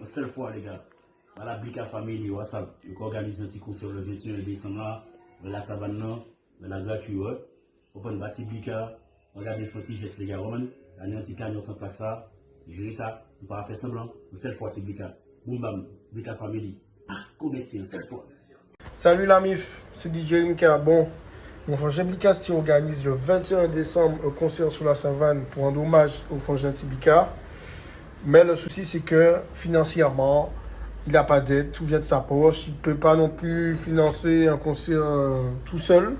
une seule fois, les gars. Dans la Blika Family, WhatsApp, on organise un petit concert le 21 décembre là, dans la savane, dans la gratuite. On prend une bâtie Blika, regardez les petits gestes, les gars. On a un petit cagnotte en place là, gérer ça, on va faire semblant, une seule fois, c'est Blika. Boum bam, Blika Family. Connecté une seule fois. Salut la MIF, c'est DJ Inka. Bon, mon frangin Blicasti organise le 21 décembre un concert sur la savane pour rendre hommage au frangin Tibika. Mais le souci, c'est que financièrement, il n'a pas d'aide, tout vient de sa poche. Il ne peut pas non plus financer un concert tout seul.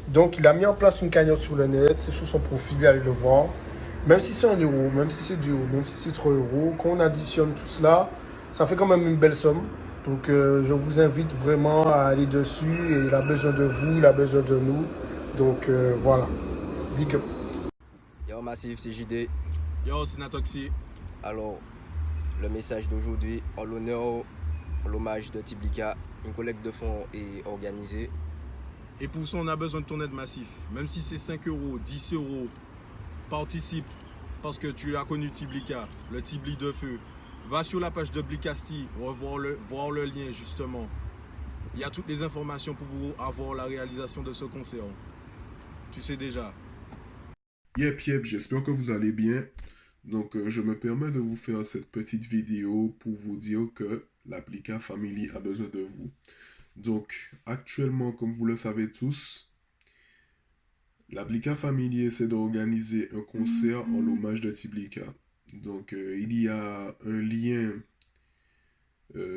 Donc, il a mis en place une cagnotte sur le net, c'est sur son profil, allez le voir. Même si c'est 1 euro, même si c'est 2 euros, même si c'est 3 euros, quand on additionne tout cela, ça fait quand même une belle somme. Donc, je vous invite vraiment à aller dessus. Et il a besoin de vous, il a besoin de nous. Donc, voilà. Big up. Yo, Massif, c'est JD. Yo, c'est Natoxy. Alors, le message d'aujourd'hui, en l'honneur, en l'hommage de Tibika, une collecte de fonds est organisée. Et pour ça, on a besoin de ton aide massif. Même si c'est 5 euros, 10 euros, participe parce que tu as connu Tibika, le Tibli de feu. Va sur la page de Blicasti, voir le lien justement. Il y a toutes les informations pour avoir la réalisation de ce concert. Tu sais déjà. Yep, j'espère que vous allez bien. Donc, je me permets de vous faire cette petite vidéo pour vous dire que la Blika Family a besoin de vous. Donc, actuellement, comme vous le savez tous, la Blika Family essaie d'organiser un concert en l'hommage de Tibika. Donc, il y a un lien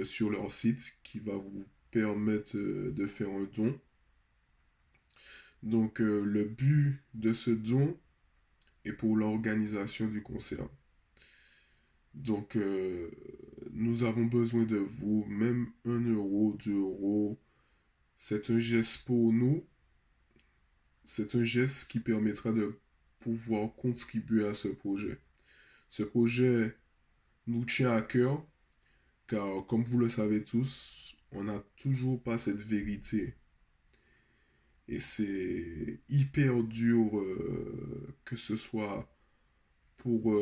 sur leur site qui va vous permettre de faire un don. Donc, le but de ce don est pour l'organisation du concert. Donc, nous avons besoin de vous, même 1 euro, 2 euros. C'est un geste pour nous. C'est un geste qui permettra de pouvoir contribuer à ce projet. Ce projet nous tient à cœur, car comme vous le savez tous, on n'a toujours pas cette vérité. Et c'est hyper dur que ce soit pour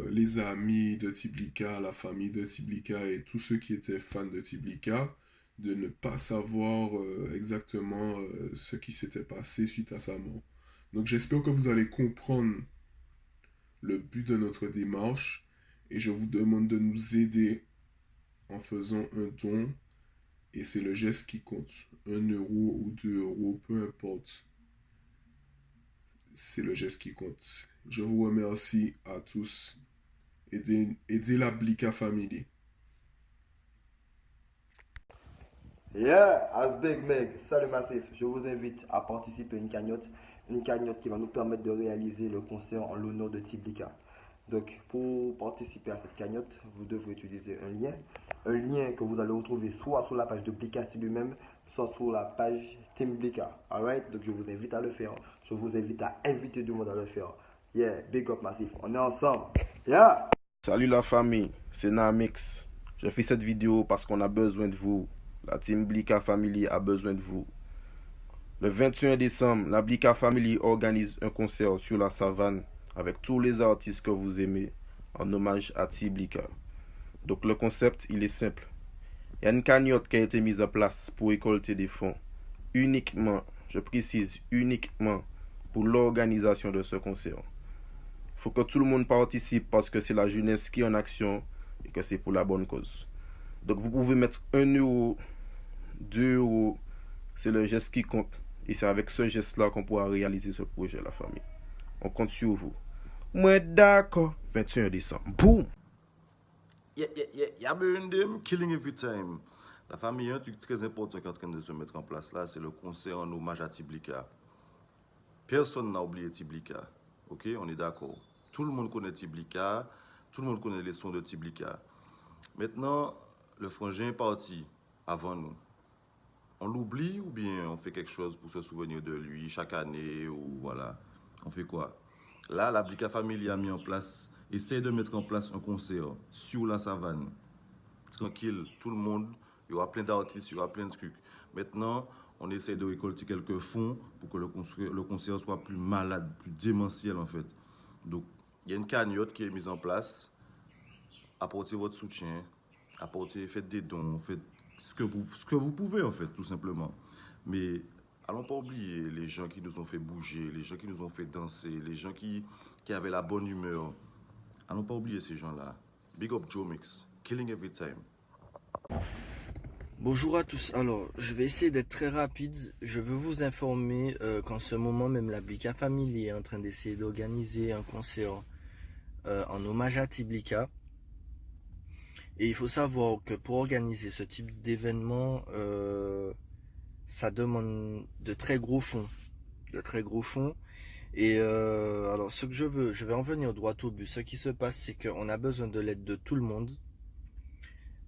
les amis de Tibika, la famille de Tibika et tous ceux qui étaient fans de Tibika, de ne pas savoir exactement ce qui s'était passé suite à sa mort. Donc j'espère que vous allez comprendre le but de notre démarche et je vous demande de nous aider en faisant un don. Et c'est le geste qui compte. 1 euro ou 2 euros, peu importe. C'est le geste qui compte. Je vous remercie à tous. Aidez la Blika Family. Yeah, as Big Meg, salut Massif. Je vous invite à participer à une cagnotte qui va nous permettre de réaliser le concert en l'honneur de Tibika. Donc, pour participer à cette cagnotte, vous devrez utiliser un lien que vous allez retrouver soit sur la page de Blicasti lui-même, soit sur la page Team Blika. Alright? Donc, je vous invite à le faire. Je vous invite à inviter du monde à le faire. Yeah, big up Massif. On est ensemble. Yeah! Salut la famille, c'est Namix. Je fais cette vidéo parce qu'on a besoin de vous. La Team Blika Family a besoin de vous. Le 21 décembre, la Blika Family organise un concert sur la savane avec tous les artistes que vous aimez en hommage à Tibika. Donc le concept, il est simple. Il y a une cagnotte qui a été mise en place pour récolter des fonds. Uniquement, je précise uniquement, pour l'organisation de ce concert. Il faut que tout le monde participe parce que c'est la jeunesse qui est en action et que c'est pour la bonne cause. Donc vous pouvez mettre 1 euro, 2 euros, c'est le geste qui compte. Et c'est avec ce geste-là qu'on pourra réaliser ce projet, la famille. On compte sur vous. Moi d'accord. 21 décembre. Boum! Yeah, burn them, killing every time. La famille, un truc très important qui est en train de se mettre en place là, c'est le concert en hommage à Tibika. Personne n'a oublié Tibika. Ok, on est d'accord. Tout le monde connaît Tibika, tout le monde connaît les sons de Tibika. Maintenant, le frangin est parti avant nous. On l'oublie ou bien on fait quelque chose pour se souvenir de lui chaque année ou voilà. On fait quoi? Là, la Blika Family a mis en place, essaie de mettre en place un concert sur la savane. Tranquille, tout le monde, il y aura plein d'artistes, il y aura plein de trucs. Maintenant, on essaie de récolter quelques fonds pour que le concert soit plus malade, plus démentiel en fait. Donc, il y a une cagnotte qui est mise en place. Apportez votre soutien. apportez, faites des dons, faites ce que vous pouvez en fait, tout simplement. Mais allons pas oublier les gens qui nous ont fait bouger, les gens qui nous ont fait danser, les gens qui avaient la bonne humeur. Allons pas oublier ces gens-là. Big up Joe Mix, killing every time. Bonjour à tous. Alors, je vais essayer d'être très rapide. Je veux vous informer qu'en ce moment même la Blika Family est en train d'essayer d'organiser un concert en hommage à Tiblika. Et il faut savoir que pour organiser ce type d'événement, ça demande de très gros fonds. Et alors, ce que je vais en venir droit au but. Ce qui se passe, c'est qu'on a besoin de l'aide de tout le monde.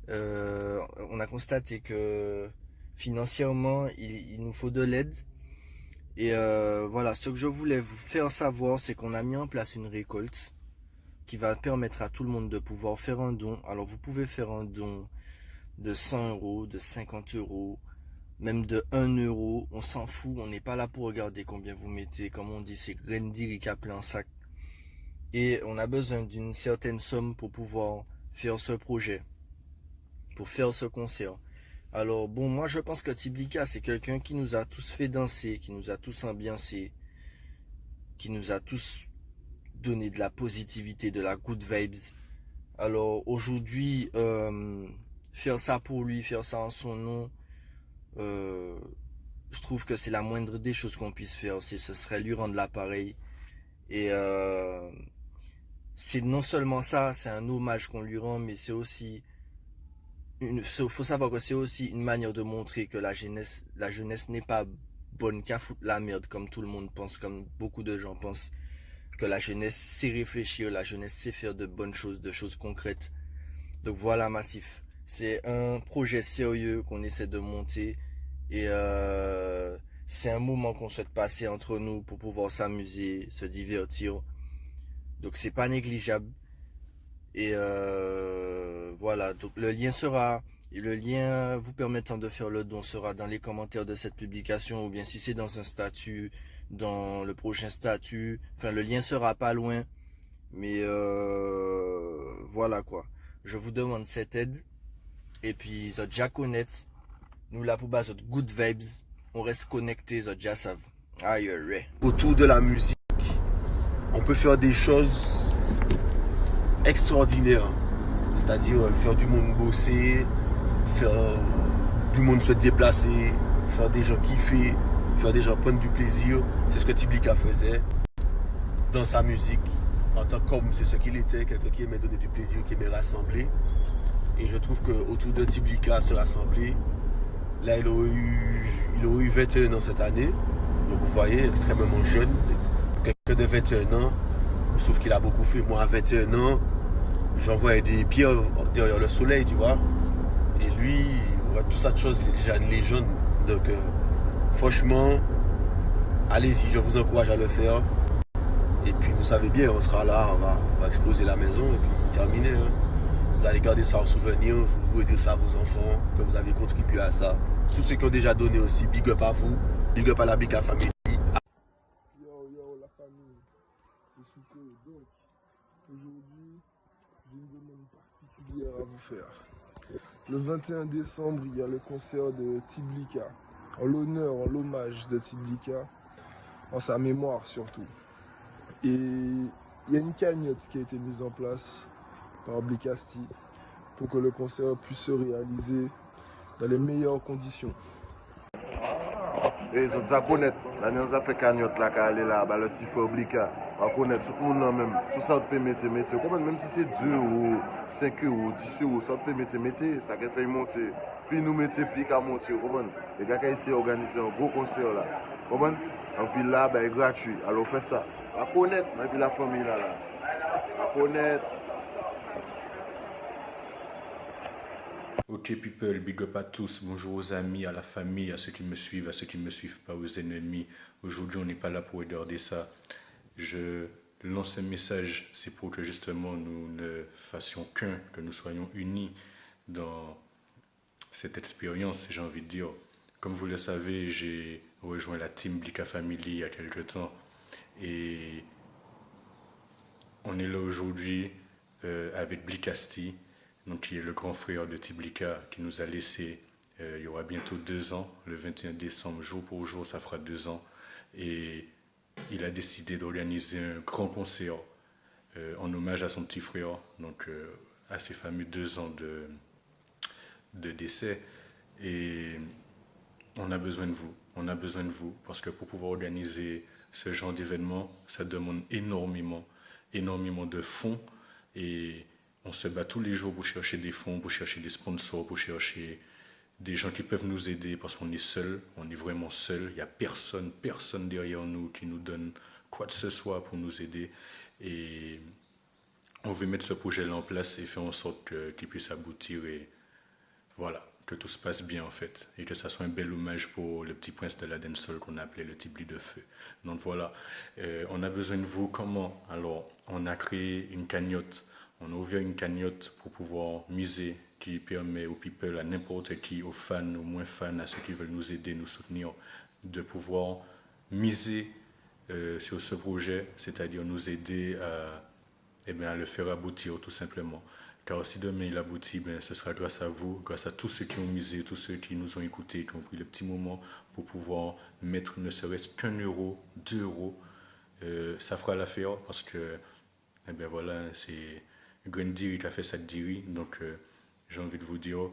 On a constaté que financièrement, il nous faut de l'aide. Et voilà, ce que je voulais vous faire savoir, c'est qu'on a mis en place une récolte qui va permettre à tout le monde de pouvoir faire un don. Alors, vous pouvez faire un don de 100 €, de 50 €, même de 1 €. On s'en fout, on n'est pas là pour regarder combien vous mettez. Comme on dit, c'est Grendy qui a plein sac. Et on a besoin d'une certaine somme pour pouvoir faire ce projet, pour faire ce concert. Alors bon, moi je pense que Tiblika, c'est quelqu'un qui nous a tous fait danser, qui nous a tous ambiancé, qui nous a tous donné de la positivité, de la good vibes. Alors aujourd'hui, faire ça pour lui, faire ça en son nom, je trouve que c'est la moindre des choses qu'on puisse faire. Ce serait lui rendre l'appareil. Et c'est non seulement ça, c'est un hommage qu'on lui rend, mais c'est aussi faut savoir que c'est aussi une manière de montrer que la jeunesse n'est pas bonne qu'à foutre la merde comme tout le monde pense, comme beaucoup de gens pensent, que la jeunesse sait réfléchir, la jeunesse sait faire de bonnes choses, de choses concrètes. Donc voilà Massif, c'est un projet sérieux qu'on essaie de monter et c'est un moment qu'on souhaite passer entre nous pour pouvoir s'amuser, se divertir. Donc c'est pas négligeable. Et voilà, donc le lien vous permettant de faire le don sera dans les commentaires de cette publication, ou bien si c'est dans un statut, dans le prochain statut, enfin le lien sera pas loin, mais voilà quoi. Je vous demande cette aide, et puis vous déjà connaître, nous là pour base good vibes, on reste connectés, vous déjà savent. Aïe, ouais. Autour de la musique, on peut faire des choses extraordinaire, c'est-à-dire faire du monde bosser, faire du monde se déplacer, faire des gens kiffer, faire des gens prendre du plaisir. C'est ce que Tiblika faisait dans sa musique, en tant qu'homme, c'est ce qu'il était, quelqu'un qui aimait donner du plaisir, qui aimait rassembler. Et je trouve qu'autour de Tiblika se rassembler, là il aurait eu 21 ans cette année, donc vous voyez, extrêmement jeune, quelqu'un de 21 ans, sauf qu'il a beaucoup fait. Moi à 21 ans, j'envoyais des pierres derrière le soleil, tu vois. Et lui, ouais, tout ça de choses, il est déjà une légende. Donc, franchement, allez-y, je vous encourage à le faire. Et puis, vous savez bien, on sera là, on va exploser la maison et puis terminer. Hein. Vous allez garder ça en souvenir, vous pouvez dire ça à vos enfants, que vous avez contribué à ça. Tous ceux qui ont déjà donné aussi, big up à vous, big up à la Blika Family. Yo, la famille, c'est Souko. Donc, aujourd'hui, j'ai une demande particulière à vous faire. Le 21 décembre, il y a le concert de Tiblika, en l'honneur, en l'hommage de Tiblika, en sa mémoire surtout. Et il y a une cagnotte qui a été mise en place par Blikasti pour que le concert puisse se réaliser dans les meilleures conditions. Et ils ont déjà connaître, là nous avons fait cagnotte là, quand là, le petit frère Blika, on connaît tout le monde même, tout ça on peut mettre, même si c'est 2 ou 5 ou 10 ou ça on peut mettre, ça qui fait monter, puis nous mettons plus qu'à monter, les gars qui essaient d'organiser un gros concert là, et puis là, ben, gratuit, alors on fait ça, on connaît, et puis la famille là, on connaît. Ok people, big up à tous, bonjour aux amis, à la famille, à ceux qui me suivent, à ceux qui ne me suivent pas, aux ennemis. Aujourd'hui on n'est pas là pour regarder ça. Je lance un message, c'est pour que justement nous ne fassions qu'un, que nous soyons unis dans cette expérience, j'ai envie de dire. Comme vous le savez, j'ai rejoint la team Blika Family il y a quelques temps et on est là aujourd'hui avec Blikasti. donc qui est le grand frère de Tiblika, qui nous a laissé il y aura bientôt 2 ans, le 21 décembre, jour pour jour, ça fera 2 ans. Et il a décidé d'organiser un grand concert en hommage à son petit frère, donc à ses fameux 2 ans de décès. Et on a besoin de vous, on a besoin de vous, parce que pour pouvoir organiser ce genre d'événement, ça demande énormément de fonds. Et on se bat tous les jours pour chercher des fonds, pour chercher des sponsors, pour chercher des gens qui peuvent nous aider, parce qu'on est seul, on est vraiment seul. Il n'y a personne derrière nous qui nous donne quoi que ce soit pour nous aider. Et on veut mettre ce projet-là en place et faire en sorte qu'il puisse aboutir et voilà, que tout se passe bien en fait. Et que ça soit un bel hommage pour le petit prince de la dancehall qu'on appelait le Tibli de Feu. Donc voilà, on a besoin de vous. Comment? Alors, on a créé une cagnotte. On a ouvert une cagnotte pour pouvoir miser, qui permet aux people, à n'importe qui, aux fans, aux moins fans, à ceux qui veulent nous aider, nous soutenir, de pouvoir miser sur ce projet, c'est-à-dire nous aider à le faire aboutir tout simplement. Car si demain il aboutit, ce sera grâce à vous, grâce à tous ceux qui ont misé, tous ceux qui nous ont écoutés, qui ont pris le petit moment pour pouvoir mettre ne serait-ce qu'1 euro, 2 euros. Ça fera l'affaire parce que, voilà, c'est Gwendy qui a fait cette diri. Donc, j'ai envie de vous dire